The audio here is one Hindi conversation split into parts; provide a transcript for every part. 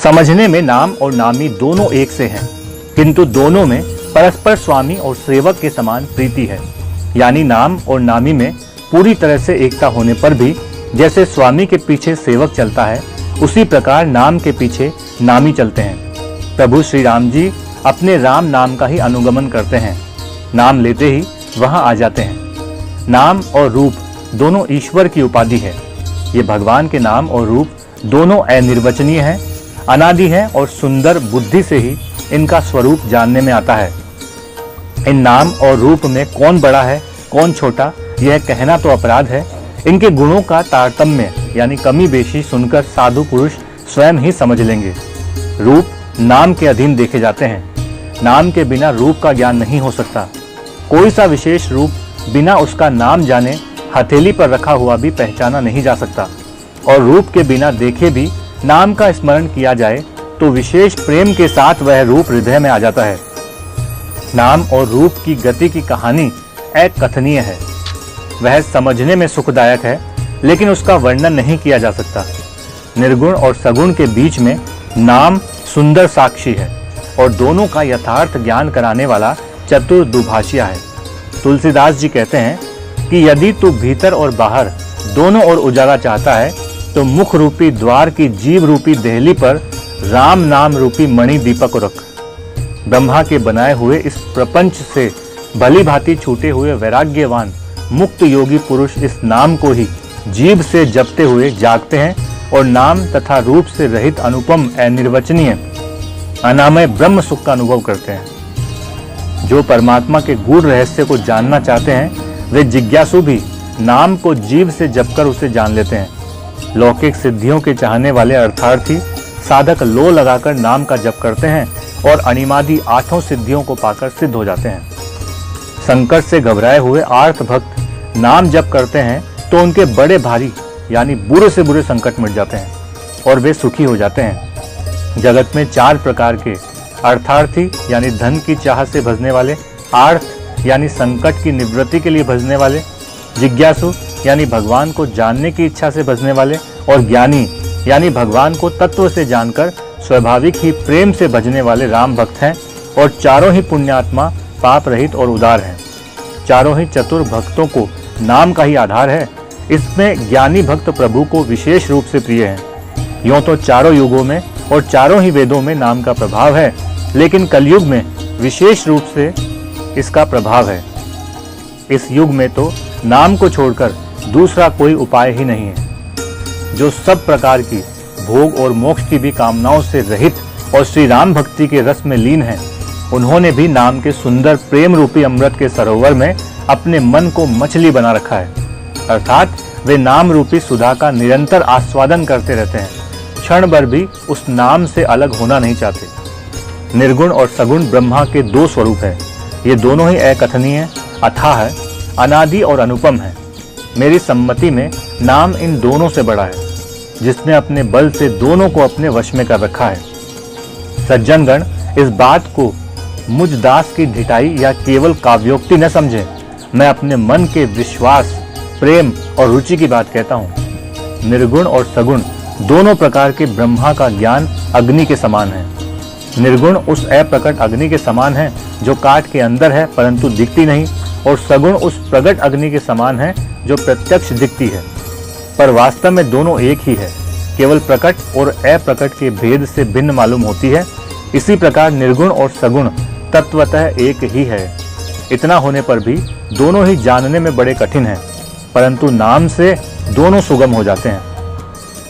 समझने में नाम और नामी दोनों एक से हैं, किंतु दोनों में परस्पर स्वामी और सेवक के समान प्रीति है। यानी नाम और नामी में पूरी तरह से एकता होने पर भी जैसे स्वामी के पीछे सेवक चलता है, उसी प्रकार नाम के पीछे नामी चलते हैं। प्रभु श्री राम जी अपने राम नाम का ही अनुगमन करते हैं, नाम लेते ही वहां आ जाते हैं। नाम और रूप दोनों ईश्वर की उपाधि है। ये भगवान के नाम और रूप दोनों अनिर्वचनीय हैं, अनादि हैं और सुंदर बुद्धि से ही इनका स्वरूप जानने में आता है। इन नाम और रूप में कौन बड़ा है कौन छोटा, यह कहना तो अपराध है। इनके गुणों का तारतम्य यानी कमी बेशी सुनकर साधु पुरुष स्वयं ही समझ लेंगे। रूप नाम के अधीन देखे जाते हैं। नाम के बिना रूप का ज्ञान नहीं हो सकता। कोई सा विशेष रूप बिना उसका नाम जाने हथेली पर रखा हुआ भी पहचाना नहीं जा सकता, और रूप के बिना देखे भी नाम का स्मरण किया जाए तो विशेष प्रेम के साथ वह रूप हृदय में आ जाता है। नाम और रूप की गति की कहानी अकथनीय है। वह समझने में सुखदायक है, लेकिन उसका वर्णन नहीं किया जा सकता। निर्गुण और सगुण के बीच में नाम सुंदर साक्षी है और दोनों का यथार्थ ज्ञान कराने वाला चतुर दुभाषिया है। तुलसीदास जी कहते हैं कि यदि तू भीतर और बाहर दोनों ओर उजाला चाहता है तो मुख रूपी द्वार की जीव रूपी देहली पर राम नाम रूपी मणि दीपक रख। ब्रह्मा के बनाए हुए इस प्रपंच से भली भांति छूटे हुए वैराग्यवान मुक्त योगी पुरुष इस नाम को ही जीभ से जपते हुए जागते हैं और नाम तथा रूप से रहित अनुपम अनिर्वचनीय अनामय ब्रह्म सुख का अनुभव करते हैं। जो परमात्मा के गूढ़ रहस्य को जानना चाहते हैं वे जिज्ञासु भी नाम को जीभ से जपकर उसे जान लेते हैं। लौकिक सिद्धियों के चाहने वाले अर्थार्थी साधक लो लगाकर नाम का जप करते हैं और अणिमादि 8 सिद्धियों को पाकर सिद्ध हो जाते हैं। संकट से घबराए हुए आर्त भक्त नाम जप करते हैं तो उनके बड़े भारी यानी बुरे से बुरे संकट मिट जाते हैं और वे सुखी हो जाते हैं। जगत में 4 प्रकार के अर्थार्थी यानी धन की चाह से भजने वाले, आर्थ यानी संकट की निवृत्ति के लिए भजने वाले, जिज्ञासु यानी भगवान को जानने की इच्छा से भजने वाले, और ज्ञानी यानी भगवान को तत्व से जानकर स्वाभाविक ही प्रेम से भजने वाले राम भक्त हैं। और चारों ही पुण्यात्मा पाप रहित और उदार हैं। चारों ही चतुर भक्तों को नाम का ही आधार है। इसमें ज्ञानी भक्त प्रभु को विशेष रूप से प्रिय हैं। यूं तो चारों युगों में और चारों ही वेदों में नाम का प्रभाव है, लेकिन कलयुग में विशेष रूप से इसका प्रभाव है। इस युग में तो नाम को छोड़कर दूसरा कोई उपाय ही नहीं है। जो सब प्रकार की भोग और मोक्ष की भी कामनाओं से रहित और श्री राम भक्ति के रस में लीन हैं, उन्होंने भी नाम के सुंदर प्रेम रूपी अमृत के सरोवर में अपने मन को मछली बना रखा है। अर्थात वे नाम रूपी सुधा का निरंतर आस्वादन करते रहते हैं, क्षण भर भी उस नाम से अलग होना नहीं चाहते। निर्गुण और सगुण ब्रह्मा के 2 स्वरूप हैं। ये दोनों ही अकथनीय, अथाह है, अनादि और अनुपम है। मेरी सम्मति में नाम इन दोनों से बड़ा है, जिसने अपने बल से दोनों को अपने वश में कर रखा है। सज्जनगण इस बात को मुझ दास की ढिठाई या केवल काव्योक्ति न समझें। मैं अपने मन के विश्वास, प्रेम और रुचि की बात कहता हूँ। निर्गुण और सगुण दोनों प्रकार के ब्रह्मा का ज्ञान अग्नि के समान है। निर्गुण उस अप्रकट अग्नि के समान है जो काठ के अंदर है परंतु दिखती नहीं, और सगुण उस प्रगट अग्नि के समान है जो प्रत्यक्ष दिखती है, पर वास्तव में दोनों एक ही है, केवल प्रकट और अप्रकट के भेद से भिन्न मालूम होती है। इसी प्रकार निर्गुण और सगुण तत्वतः एक ही है। इतना होने पर भी दोनों ही जानने में बड़े कठिन हैं, परंतु नाम से दोनों सुगम हो जाते हैं।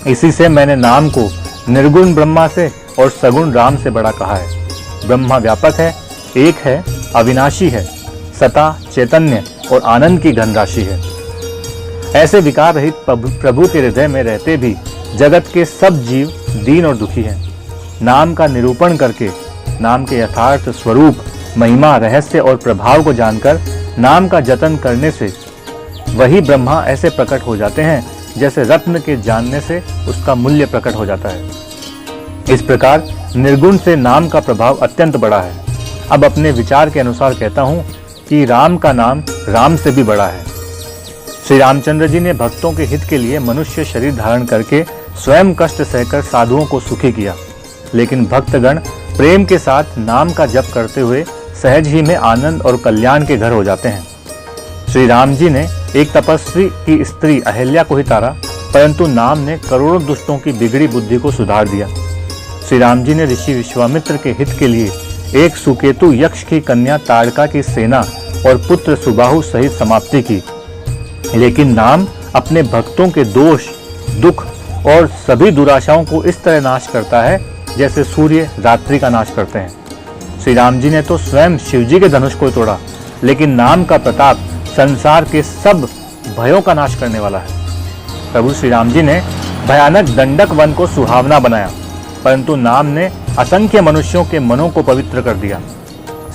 इसी से मैंने नाम को निर्गुण ब्रह्मा से और सगुण राम से बड़ा कहा है। ब्रह्मा व्यापक है, एक है, अविनाशी है, सता, चैतन्य और आनंद की धनराशि है। ऐसे विकार रहित प्रभु के हृदय में रहते भी जगत के सब जीव दीन और दुखी हैं। नाम का निरूपण करके नाम के यथार्थ स्वरूप, महिमा, रहस्य और प्रभाव को जानकर नाम का जतन करने से वही ब्रह्मा ऐसे प्रकट हो जाते हैं जैसे रत्न के जानने से उसका मूल्य प्रकट हो जाता है। इस प्रकार निर्गुण से नाम का प्रभाव अत्यंत बड़ा है। अब अपने विचार के अनुसार कहता हूँ कि राम का नाम राम से भी बड़ा है। श्री रामचंद्र जी ने भक्तों के हित के लिए मनुष्य शरीर धारण करके स्वयं कष्ट सहकर साधुओं को सुखी किया। लेकिन भक्तगण प्रेम के साथ नाम का जप करते हुए सहज ही में आनंद और कल्याण के घर हो जाते हैं। श्री राम जी ने एक तपस्वी की स्त्री अहिल्या को ही तारा, परंतु नाम ने करोड़ों दुष्टों की बिगड़ी बुद्धि को सुधार दिया। श्री राम जी ने ऋषि विश्वामित्र के हित के लिए एक सुकेतु यक्ष की कन्या ताड़का की सेना और पुत्र सुबाहु सहित समाप्ति की, लेकिन नाम अपने भक्तों के दोष, दुख और सभी दुराशाओं को इस तरह नाश करता है जैसे सूर्य रात्रि का नाश करते हैं। श्री राम जी ने तो स्वयं शिव जी के धनुष को तोड़ा, लेकिन नाम का प्रताप संसार के सब भयों का नाश करने वाला है। प्रभु श्री राम जी ने भयानक दंडक वन को सुहावना बनाया, परंतु नाम ने असंख्य मनुष्यों के मनों को पवित्र कर दिया।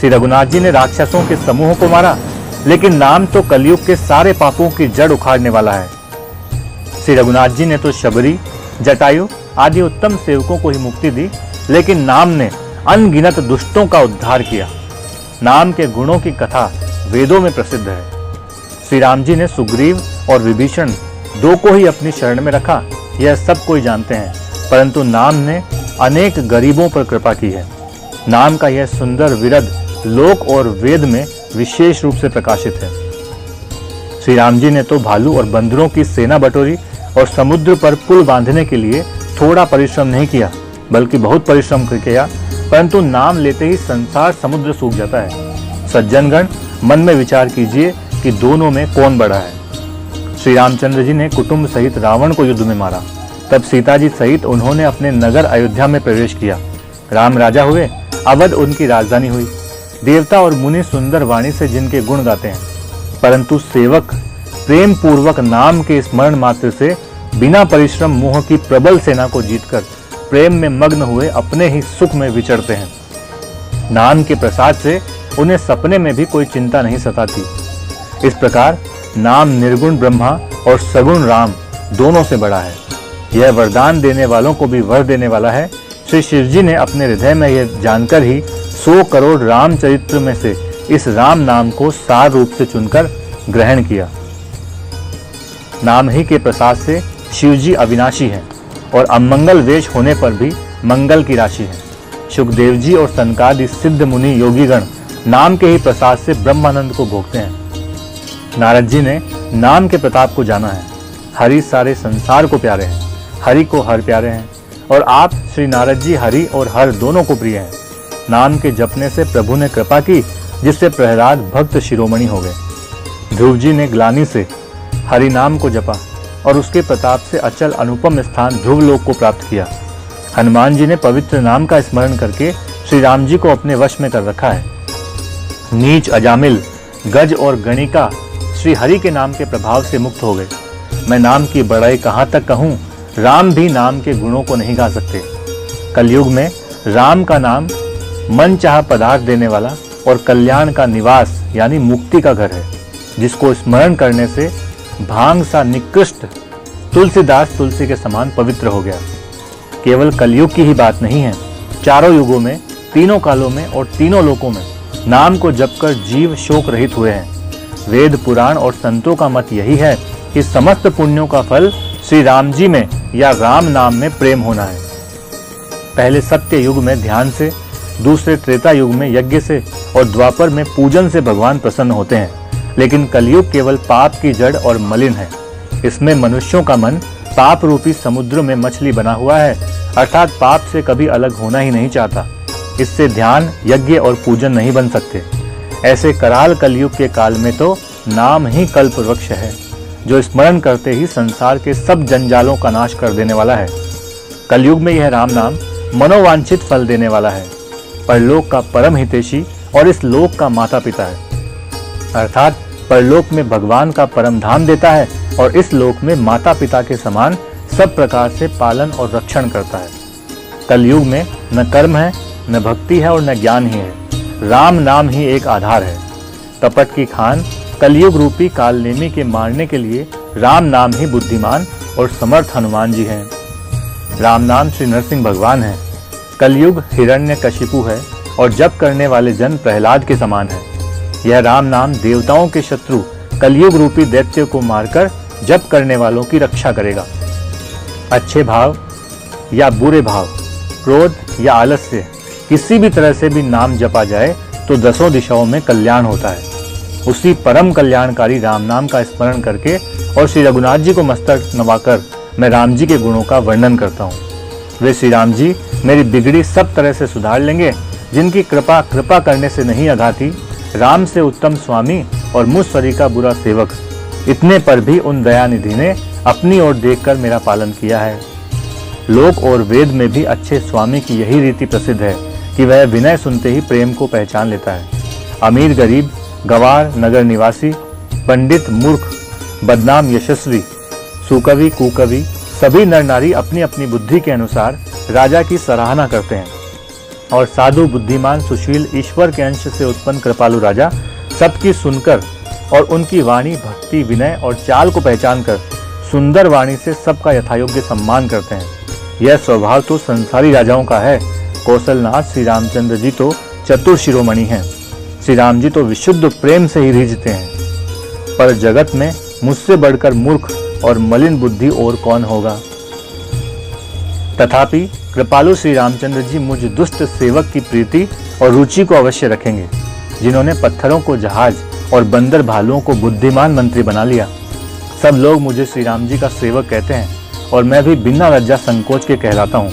श्री रघुनाथ जी ने राक्षसों के समूह को मारा, लेकिन नाम तो कलयुग के सारे पापों की जड़ उखाड़ने वाला है। श्री रघुनाथ जी ने तो शबरी, जटायु आदि उत्तम सेवकों को ही मुक्ति दी, लेकिन नाम ने अनगिनत दुष्टों का उद्धार किया। नाम के गुणों की कथा वेदों में प्रसिद्ध है। श्री राम जी ने सुग्रीव और विभीषण दो को ही अपनी शरण में रखा, यह सब कोई जानते हैं, परंतु नाम ने अनेक गरीबों पर कृपा की है। नाम का यह सुंदर विरद लोक और वेद में विशेष रूप से प्रकाशित है। श्री राम जी ने तो भालू और बंदरों की सेना बटोरी और समुद्र पर पुल बांधने के लिए थोड़ा परिश्रम नहीं किया, बल्कि बहुत परिश्रम किया, परंतु नाम लेते ही संसार समुद्र सूख जाता है। सज्जनगण, मन में विचार कीजिए कि दोनों में कौन बड़ा है। श्री रामचंद्र जी ने कुटुंब सहित रावण को युद्ध में मारा, तब सीता जी सहित उन्होंने अपने नगर अयोध्या में प्रवेश किया। राम राजा हुए, अवध उनकी राजधानी हुई। देवता और मुनि सुंदर वाणी से जिनके गुण गाते हैं, परंतु सेवक प्रेम पूर्वक नाम के स्मरण मात्र से बिना परिश्रम मोह की प्रबल सेना को जीतकर प्रेम में मग्न हुए अपने ही सुख में विचरते हैं। नाम के प्रसाद से उन्हें सपने में भी कोई चिंता नहीं सताती। इस प्रकार नाम निर्गुण ब्रह्मा और सगुण राम दोनों से बड़ा है। यह वरदान देने वालों को भी वर देने वाला है। श्री शिव जी ने अपने हृदय में यह जानकर ही 100 करोड़ रामचरित्र में से इस राम नाम को सार रूप से चुनकर ग्रहण किया। नाम ही के प्रसाद से शिव जी अविनाशी हैं और अमंगल वेश होने पर भी मंगल की राशि है। सुखदेव जी और सनकादि सिद्ध मुनि योगीगण नाम के ही प्रसाद से ब्रह्मानंद को भोगते हैं। नारद जी ने नाम के प्रताप को जाना है। हरि सारे संसार को प्यारे हैं, हरि को हर प्यारे हैं, और आप श्री नारद जी हरि और हर दोनों को प्रिय हैं। नाम के जपने से प्रभु ने कृपा की, जिससे प्रहलाद भक्त शिरोमणि हो गए। ध्रुव जी ने ग्लानि से हरि नाम को जपा और उसके प्रताप से अचल अनुपम स्थान ध्रुव लोक को प्राप्त किया। हनुमान जी ने पवित्र नाम का स्मरण करके श्री राम जी को अपने वश में कर रखा है। नीच, अजामिल, गज और गणिका श्री हरि के नाम के प्रभाव से मुक्त हो गए। मैं नाम की बड़ाई कहाँ तक कहूँ, राम भी नाम के गुणों को नहीं गा सकते। कलयुग में राम का नाम मन चाह पदार्थ देने वाला और कल्याण का निवास यानी मुक्ति का घर है, जिसको स्मरण करने से भांग सा निकृष्ट तुलसीदास तुलसी के समान पवित्र हो गया। केवल कलयुग की ही बात नहीं है, चारों युगों में, तीनों कालों में और तीनों लोकों में नाम को जपकर जीव शोक रहित हुए हैं। वेद, पुराण और संतों का मत यही है कि समस्त पुण्यों का फल श्री राम जी में या राम नाम में प्रेम होना है। पहले सत्य युग में ध्यान से, दूसरे त्रेता युग में यज्ञ से और द्वापर में पूजन से भगवान प्रसन्न होते हैं। लेकिन कलयुग केवल पाप की जड़ और मलिन है। इसमें मनुष्यों का मन पाप रूपी समुद्र में मछली बना हुआ है, अर्थात पाप से कभी अलग होना ही नहीं चाहता। इससे ध्यान, यज्ञ और पूजन नहीं बन सकते। ऐसे कराल कलयुग के काल में तो नाम ही कल्प वृक्ष है, जो स्मरण करते ही संसार के सब जंजालों का नाश कर देने वाला है। कलयुग में यह राम नाम मनोवांछित फल देने वाला है, परलोक का परम हितैषी और इस लोक का माता पिता है। अर्थात परलोक में भगवान का परम धाम देता है और इस लोक में माता पिता के समान सब प्रकार से पालन और रक्षण करता है। कलयुग में न कर्म है, न भक्ति है और न ज्ञान ही है। राम नाम ही एक आधार है। कपट की खान कलयुग रूपी कालनेमी के मारने के लिए राम नाम ही बुद्धिमान और समर्थ हनुमान जी हैं। राम नाम श्री नरसिंह भगवान है। कलयुग हिरण्यकशिपु है और जप करने वाले जन प्रहलाद के समान है। यह राम नाम देवताओं के शत्रु कलयुग रूपी दैत्य को मारकर जप करने वालों की रक्षा करेगा। अच्छे भाव या बुरे भाव, क्रोध या आलस से किसी भी तरह से भी नाम जपा जाए तो दसों दिशाओं में कल्याण होता है। उसी परम कल्याणकारी राम नाम का स्मरण करके और श्री रघुनाथ जी को मस्तक नवाकर मैं राम जी के गुणों का वर्णन करता हूँ। वे श्री राम जी मेरी बिगड़ी सब तरह से सुधार लेंगे, जिनकी कृपा करने से नहीं अघाती, राम से उत्तम स्वामी और मुझ सरी का बुरा सेवक। इतने पर भी उन दयानिधि ने अपनी ओर देखकर मेरा पालन किया है। लोक और वेद में भी अच्छे स्वामी की यही रीति प्रसिद्ध है कि वह विनय सुनते ही प्रेम को पहचान लेता है। अमीर गरीब, गवार नगर निवासी, पंडित मूर्ख, बदनाम यशस्वी, सुकवि कुकवि, सभी नर नारी अपनी अपनी बुद्धि के अनुसार राजा की सराहना करते हैं। और साधु, बुद्धिमान, सुशील, ईश्वर के अंश से उत्पन्न कृपालु राजा सबकी सुनकर और उनकी वाणी, भक्ति, विनय और चाल को पहचान कर सुंदर वाणी से सबका यथायोग्य सम्मान करते हैं। यह स्वभाव तो संसारी राजाओं का है। कौशलनाथ श्री रामचंद्र जी तो चतुर शिरोमणि हैं। श्री राम जी तो विशुद्ध प्रेम से ही रिझते हैं। पर जगत में मुझसे बढ़कर मूर्ख और मलिन बुद्धि और कौन होगा। तथापि कृपालु श्री रामचंद्र जी मुझ दुष्ट सेवक की प्रीति और रुचि को अवश्य रखेंगे, जिन्होंने पत्थरों को जहाज और बंदर भालुओं को बुद्धिमान मंत्री बना लिया। सब लोग मुझे श्री राम जी का सेवक कहते हैं और मैं भी बिना लज्जा संकोच के कहलाता हूँ।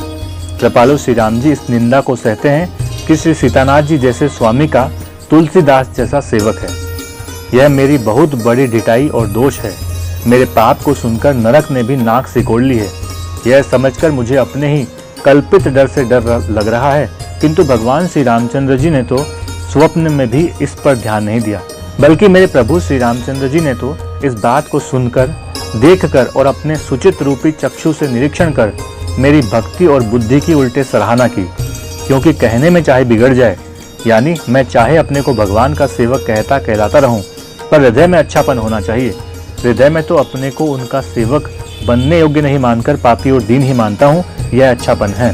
कृपालु श्री राम जी इस निंदा को सहते हैं कि श्री सीतानाथ जी जैसे स्वामी का तुलसीदास जैसा सेवक है। यह मेरी बहुत बड़ी ढिठाई और दोष है। मेरे पाप को सुनकर नरक ने भी नाक सिकोड़ ली है। यह समझकर मुझे अपने ही कल्पित डर से डर लग रहा है, किंतु भगवान श्री रामचंद्र जी ने तो स्वप्न में भी इस पर ध्यान नहीं दिया, बल्कि मेरे प्रभु श्री रामचंद्र जी ने तो इस बात को सुनकर, देखकर और अपने सुचित रूपी चक्षु से निरीक्षण कर मेरी भक्ति और बुद्धि की उल्टे सराहना की। क्योंकि कहने में चाहे बिगड़ जाए, यानी मैं चाहे अपने को भगवान का सेवक कहलाता रहूं, पर हृदय में अच्छापन होना चाहिए। हृदय में तो अपने को उनका सेवक बनने योग्य नहीं मानकर पापी और दीन ही मानता हूँ, यह अच्छापन है।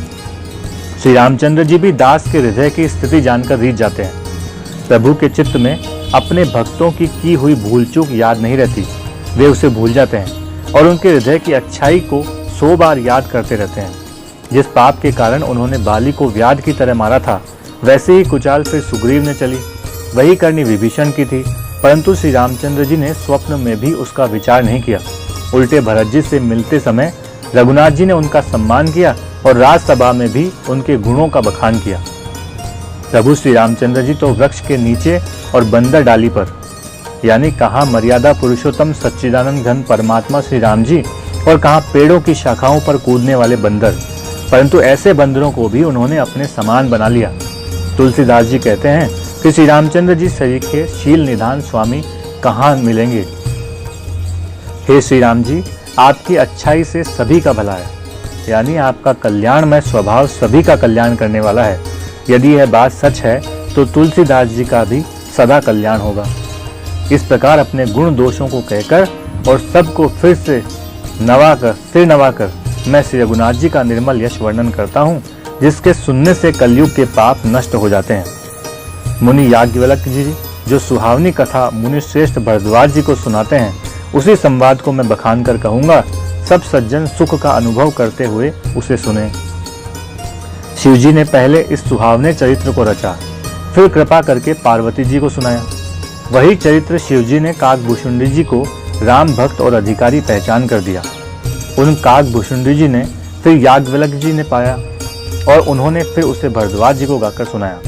श्री रामचंद्र जी भी दास के हृदय की स्थिति जानकर रीझ जाते हैं। प्रभु के चित्त में अपने भक्तों की हुई भूल चूक याद नहीं रहती, वे उसे भूल जाते हैं और उनके हृदय की अच्छाई को 100 बार याद करते रहते हैं। जिस पाप के कारण उन्होंने बाली को व्याध की तरह मारा था, वैसे ही कुचाल फिर सुग्रीव ने चली। वही करनी विभीषण की थी, परंतु श्री रामचंद्र जी ने स्वप्न में भी उसका विचार नहीं किया। उल्टे भरत जी से मिलते समय रघुनाथ जी ने उनका सम्मान किया और राजसभा में भी उनके गुणों का बखान किया। प्रभु श्री रामचंद्र जी तो वृक्ष के नीचे और बंदर डाली पर, यानी कहाँ मर्यादा पुरुषोत्तम सच्चिदानंद घन परमात्मा श्री राम जी और कहाँ पेड़ों की शाखाओं पर कूदने वाले बंदर, परंतु ऐसे बंदरों को भी उन्होंने अपने समान बना लिया। तुलसीदास जी कहते हैं कि श्री रामचंद्र जी सरीखे शील निधान स्वामी कहाँ मिलेंगे। हे श्री राम जी, आपकी अच्छाई से सभी का भला है, यानी आपका कल्याणमय स्वभाव सभी का कल्याण करने वाला है। यदि यह बात सच है तो तुलसीदास जी का भी सदा कल्याण होगा। इस प्रकार अपने गुण दोषों को कहकर और सबको फिर से नवाकर मैं श्री रघुनाथ जी का निर्मल यश वर्णन करता हूँ, जिसके सुनने से कलयुग के पाप नष्ट हो जाते हैं। मुनि याज्ञवल्क्य जी जो सुहावनी कथा मुनि श्रेष्ठ भरद्वाज जी को सुनाते हैं, उसी संवाद को मैं बखान कर कहूँगा। सब सज्जन सुख का अनुभव करते हुए उसे सुने। शिवजी ने पहले इस सुहावने चरित्र को रचा, फिर कृपा करके पार्वती जी को सुनाया। वही चरित्र शिवजी ने काकभूषुंडी जी को राम भक्त और अधिकारी पहचान कर दिया। उन काकभूषुंडी जी ने फिर याज्ञवल्क्य जी ने पाया और उन्होंने फिर उसे भरद्वाज जी को गाकर सुनाया।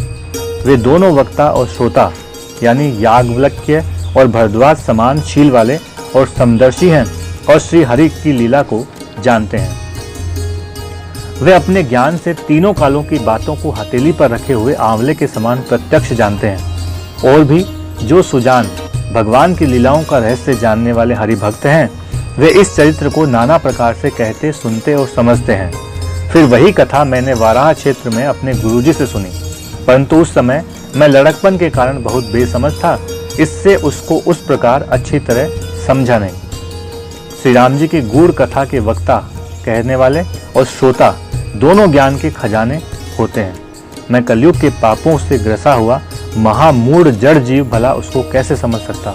वे दोनों वक्ता और श्रोता, यानी याज्ञवल्क्य और भरद्वाज समान शील वाले और समदर्शी हैं और श्री हरि की लीला को जानते हैं। वे अपने ज्ञान से तीनों कालों की बातों को हथेली पर रखे हुए आंवले के समान प्रत्यक्ष जानते हैं। और भी जो सुजान भगवान की लीलाओं का रहस्य जानने वाले हरि भक्त हैं, वे इस चरित्र को नाना प्रकार से कहते, सुनते और समझते हैं। फिर वही कथा मैंने वाराह क्षेत्र में अपने गुरुजी से सुनी, परंतु उस समय मैं लड़कपन के कारण बहुत बेसमझ था, इससे उसको उस प्रकार अच्छी तरह समझा नहीं। श्री राम जी की गूढ़ कथा के वक्ता, कहने वाले और श्रोता दोनों ज्ञान के खजाने होते हैं। मैं कलयुग के पापों से ग्रसा हुआ महामूढ़ जड़ जीव भला उसको कैसे समझ सकता।